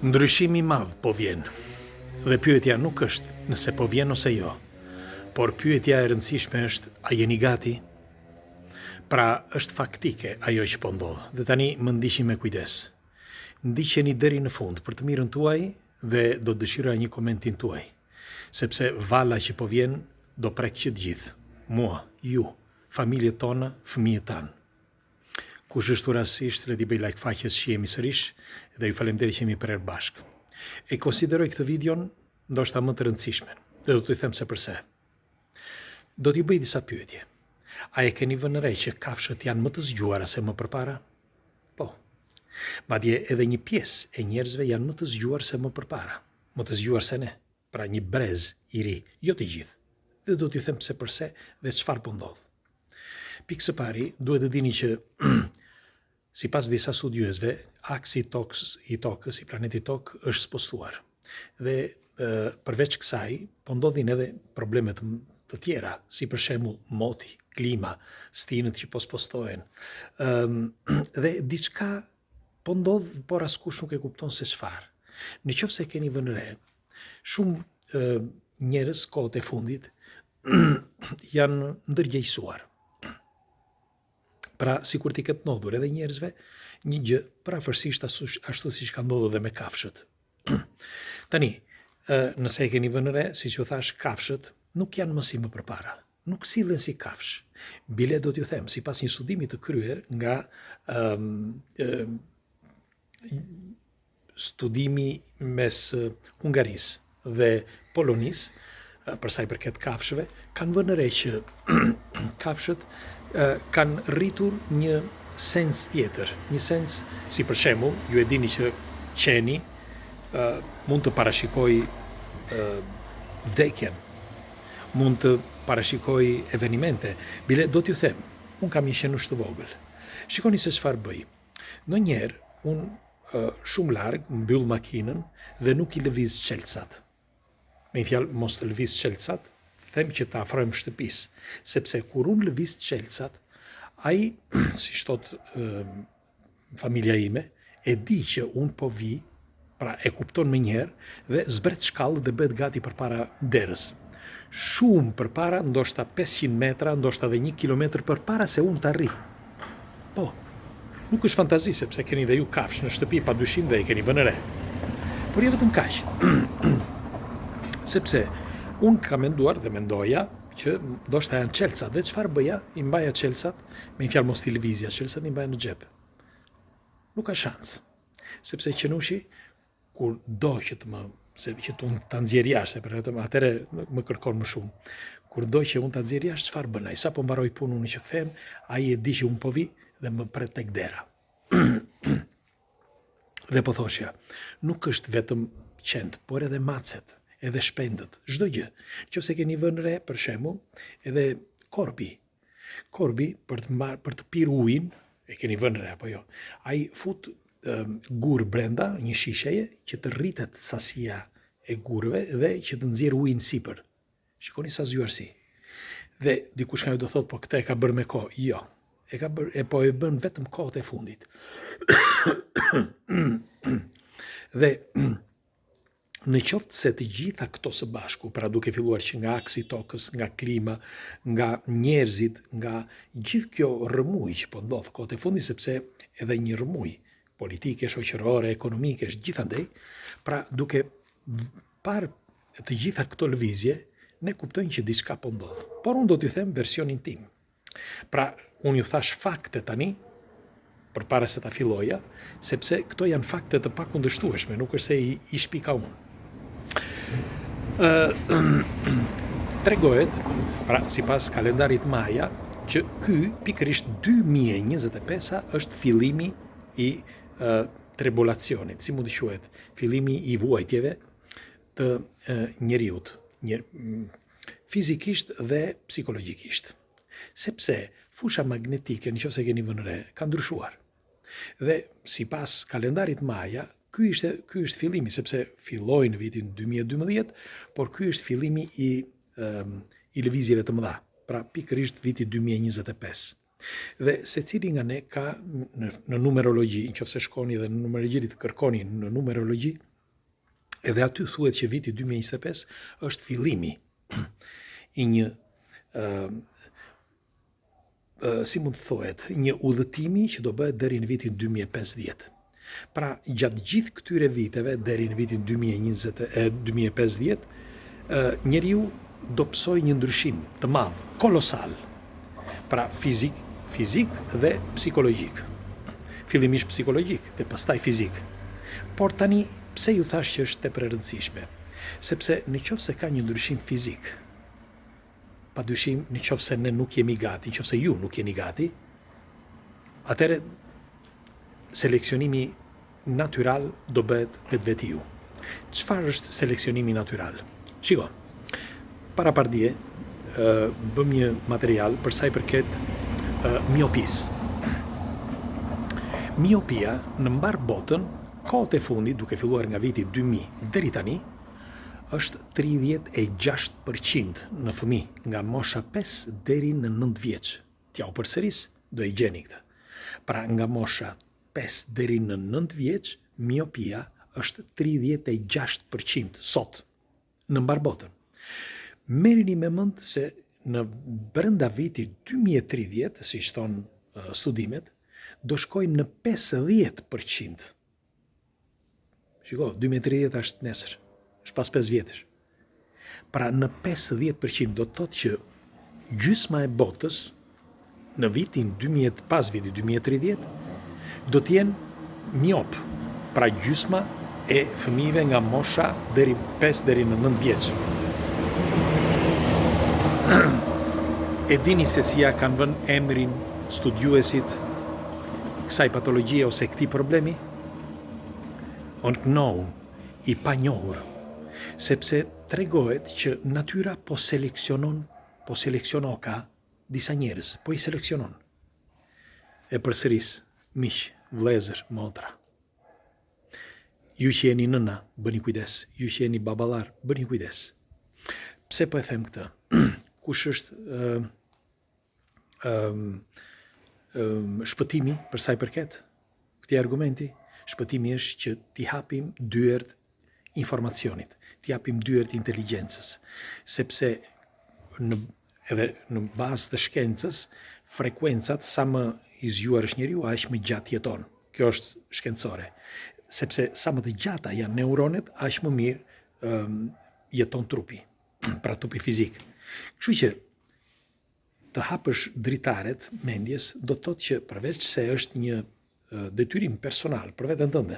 Ndryshimi i madh po vjen. Dhe pyetja nuk është nëse po vjen ose jo, por pyetja e rëndësishme është a jeni gati? Pra është faktike ajo që po ndodh. Dhe tani më ndiqni me kujdes. Ndiqeni deri në fund për të mirën tuaj dhe do të dëshiroj një komentin tuaj, sepse valla që po vjen do prek që të gjithë. Mua, ju, familjet tona, fëmijët tanë. Kush është rastësisht, le t'i bëj like faqes që jemi sërish dhe ju faleminderit që jemi prerë bashkë. E konsideroj këtë videon ndoshta më të rëndësishme dhe do t'ju them se përse. Do t'ju bëj disa pyetje. A e keni vënë re që kafshët janë më të zgjuara se më përpara? Po. Madje edhe një pjesë e njerëzve janë më të zgjuar se më përpara. Më të zgjuar se ne. Pra një brez i ri, jo të gjithë. Dhe do t'ju them se përse dhe çfarë po ndodh. Pikë së pari, duhet të dini që sipas disa studiuesve, aksi i tokës, i planetit Tokë, është spostuar. Dhe përveç kësaj, po ndodhin edhe problemet të tjera, si për shembull moti, klima, stinët që po spostohen. Dhe diçka po ndodh, por askush nuk e kupton se çfarë. Nëse keni vënë re, shumë njerëz kohët e fundit janë ndërgjegjësuar. Pra, sikur t'i këtë ndodhur edhe njerëzve, një gjë parafërsisht ashtu siç ka ndodhur edhe me kafshët. Tani, nëse e keni vënë re, siç ju thash, kafshët nuk janë më si më përpara. Nuk sillen si kafsh. Bile do t'ju them, sipas një studimi të kryer nga studimi mes Hungarisë dhe Polonisë, për sa i përket kafshëve, kanë vënë re që kafshët kanë rritur një sens tjetër, një sens, si për shembull, ju e dini që qeni mund të parashikojë vdekjen, mund të parashikojë evenimente. Bile do t'ju them, unë kam një qenush të vogël. Shikoni se çfarë bëj. Ndonjëherë unë shumë larg mbyll makinën dhe nuk i lëviz çelësat. Me një fjalë, mos të lëviz çelësat, them që të afrojmë shtëpisë, sepse kur unë lëviz çelësat, ai, si thot familja ime, e di që unë po vi, pra e kupton më njëherë dhe zbret shkallë dhe bëhet gati përpara derës. Shumë përpara, ndoshta 500 metra, ndoshta edhe 1 kilometër përpara se unë të arri. Po, nuk është fantazi, sepse keni dhe ju kafsh në shtëpi, padyshim dhe i keni vënë re. Por jo vetëm kaq. Sepse unë ka menduar dhe mendoja që ndoshta janë çelësat, dhe çfarë bëja? I mbaja çelësat, me një fjalë mos t'i lëvizja, çelësat i mbaja në xhep. Nuk ka shans. Sepse qenushi, kur do që unë ta nxjerr jashtë, për vetëm atëre më kërkon më shumë. Kur do që unë ta nxjerr jashtë, çfarë bën ai? Sa po mbaroj punën unë që them, ai e di që unë po vi dhe më pret tek dera. Dhe po thoshja, nuk është vetëm qend, por edhe macet, edhe shpendët, çdo gjë. Nëse keni vënë re, për shembull, edhe korbi. Korbi për të pirë ujin, e keni vënë re apo jo? Ai fut gur brenda një shisheje që të rritet sasia e gurëve dhe që të nxjerr ujin sipër. Shikoni sa zgjuarsi. Dhe dikush nga ju do thotë, po këtë e ka bërë me kohë. Jo. Po e bën vetëm kohët e fundit. Dhe në qoftë se të gjitha këto së bashku, pra duke filluar që nga aksi i tokës, nga klima, nga njerëzit, nga gjithë kjo rrëmuj që po ndodh kohët e fundit, sepse edhe një rrëmuj politike, shoqërore, ekonomike, gjithandej, pra duke parë të gjitha këto lëvizje, ne kuptojmë që diçka po ndodh. Por unë do t'ju them versionin tim. Pra, unë ju thash fakte tani, përpara se ta filloja, sepse këto janë fakte të pakundërshtueshme, nuk është se i shpika unë. Tregohet, pra sipas kalendarit maja, që ky pikërisht 2025 është fillimi i tribulacionit, si mund të quhet, fillimi i vuajtjeve të njeriut, fizikisht dhe psikologjikisht. Sepse fusha magnetike, nëse keni vënë re, ka ndryshuar. Dhe sipas kalendarit maja, ky është fillimi, sepse filloi në vitin 2012, por ky është fillimi i lëvizjeve të mëdha, pra pikërisht viti 2025. Dhe secili nga ne ka në numerologji, nëse shkoni dhe në numerologji të kërkoni në numerologji, Edhe aty thuhet që viti 2025 është fillimi i një si mund të thuhet, një udhëtimi që do bëhet deri në vitin 2050. Pra, gjatë gjithë këtyre viteve, deri në vitin 2050, njeriu do pësoj një ndryshim të madh, kolosal. Pra, fizik dhe psikologjik. Fillimisht psikologjik dhe pastaj fizik. Por tani, pse ju thash që është tepër e rëndësishme? Sepse nëse ka një ndryshim fizik, padyshim nëse ne nuk jemi gati, nëse ju nuk jeni gati, atëherë seleksionimi natyral do bëhet vetvetiu. Çfarë është seleksionimi natyral? Shiko, parapardje bëm një material për sa i përket miopisë. Miopia në mbar botën, kohët e fundit, duke filluar nga viti 2000 deri tani, është 36% në fëmijë nga mosha 5 deri në 9 vjeç. T'ja u përsëris, do i gjeni këtë. Pra nga mosha 5 deri në 9 vjeç, miopia është 36% sot në mbar botën. Merrini me mend se në brenda vitit 2030, si thon studimet, do shkojmë në 50%. Shiko, 2030 është nesër, është pas 5 vjetësh. Pra në 50% do të thotë që gjysma e botës në vitin 2000, pas vitit 2030 do të jenë miop. Pra gjysma e fëmijëve nga mosha deri 5 deri në 9 vjeç. E dini se si ja kanë vënë emrin studiuesit kësaj patologjie ose këtij problemi? Unknown, i panjohur, sepse tregohet që natyra po seleksionon ka disa njerëz, po i seleksionon. E përsëris, miq, vëllezër, motra. Ju që jeni nëna, bëni kujdes. Ju që jeni baballar, bëni kujdes. Pse po e them këtë? Kush është shpëtimi për sa i përket këtij argumenti? Shpëtimi është që t'i hapim dyert informacionit, t'i hapim dyert inteligjencës, sepse edhe në bazë të shkencës, frekuencat sa më i zgjuar është njeriu, aq më gjatë jeton. Kjo është shkencore. Sepse sa më të gjata janë neuronet, aq më mirë jeton trupi, pra trupi fizik. Kështu që të hapësh dritaret mendjes do të thotë që përveç se është një detyrim personal për veten tënde,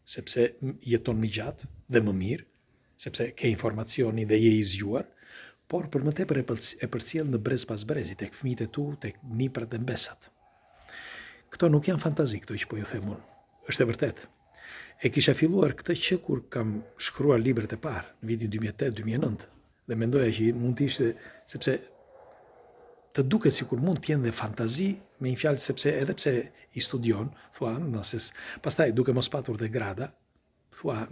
sepse jeton më gjatë dhe më mirë, sepse ke informacioni dhe je i zgjuar, por për më tepër e përcjell në brez pas brezi, tek fëmijët e tu, tek niprat dhe mbesat. Këto nuk janë fantazi, këto që po ju them unë. Është e vërtet. E kisha filluar këtë që kur kam shkruar librat e parë, në vitin 2008-2009, dhe mendoja që mund të ishte, sepse të duket sikur mund të jenë dhe fantazi, me një fjalë, sepse edhe pse i studion, thua, pastaj duke mos patur dhe grada, thua,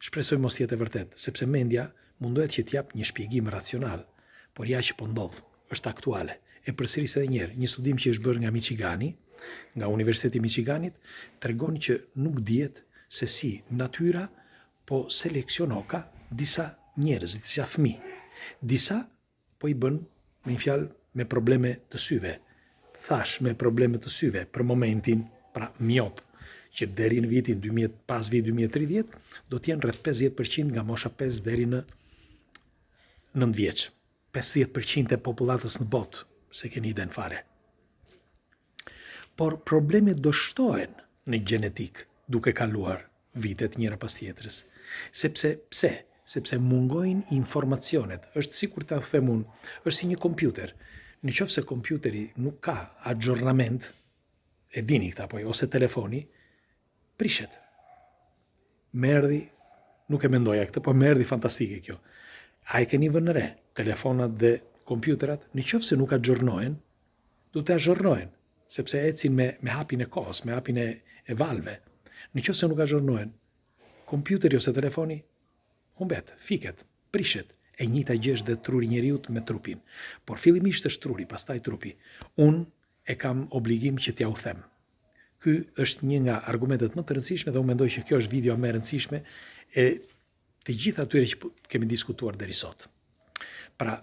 shpresoj mos jetë e vërtet, sepse mendja mundohet që t'jap një shpjegim racional, por ja që po ndodh, është aktuale. E përsëris edhe njerë, një studim që është bërë nga Michigani, nga Universiteti Michiganit, tregon që nuk dihet se si natyra po seleksionoka disa njerëz, disa fëmijë. Disa po i bën, me një fjalë, me probleme të syve. Thash, me probleme të syve, për momentin, pra miop, që deri në vitin 2000, pas vitit 2030, do t'jenë rreth 50% nga mosha 5 deri në 9 vjeç. 50% e popullatës në botë, se keni iden fare. Por problemet do shtohen në gjenetik, duke kaluar vitet njëra pas tjetrës. Pse? Sepse mungojnë informacionet. Është sikur ta them unë, është si një kompjuter. Nëse kompjuteri nuk ka aggiornament, e dini këta po, ose telefoni, prishet. Më erdhi, nuk e mendoja këtë, po më erdhi fantastike kjo. A e keni vënë re telefonat dhe kompjuterat, nëse nuk aggiornohen, do të aggiornohen, sepse ecin me hapin e kohës, me hapin e valve. Nëse nuk aggiornohen, kompjuteri ose telefoni humbet, fiket, prishet. E njëjta gjë është dhe truri njeriut me trupin. Por fillimisht është truri, pastaj trupi. Unë e kam obligim që t'ja u them. Ky është një nga argumentet më të rëndësishme dhe unë mendoj që kjo është video më e rëndësishme e të gjitha atyre që kemi diskutuar deri sot. Pra,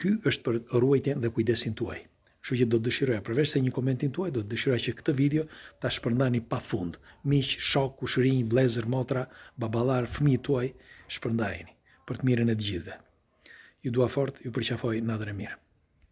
ky është për ruajtjen dhe kujdesin tuaj. Kështu që do të dëshiroja, përveç se një komentin tuaj, do të dëshiroja që këtë video ta shpërndani pafund. Miq, shok, kushërinj, vëllezër, motra, baballar, fëmijët tuaj, shpërndajeni për të mirën e të gjithëve. Ju dua fort, ju përqafoj, natën e mirë.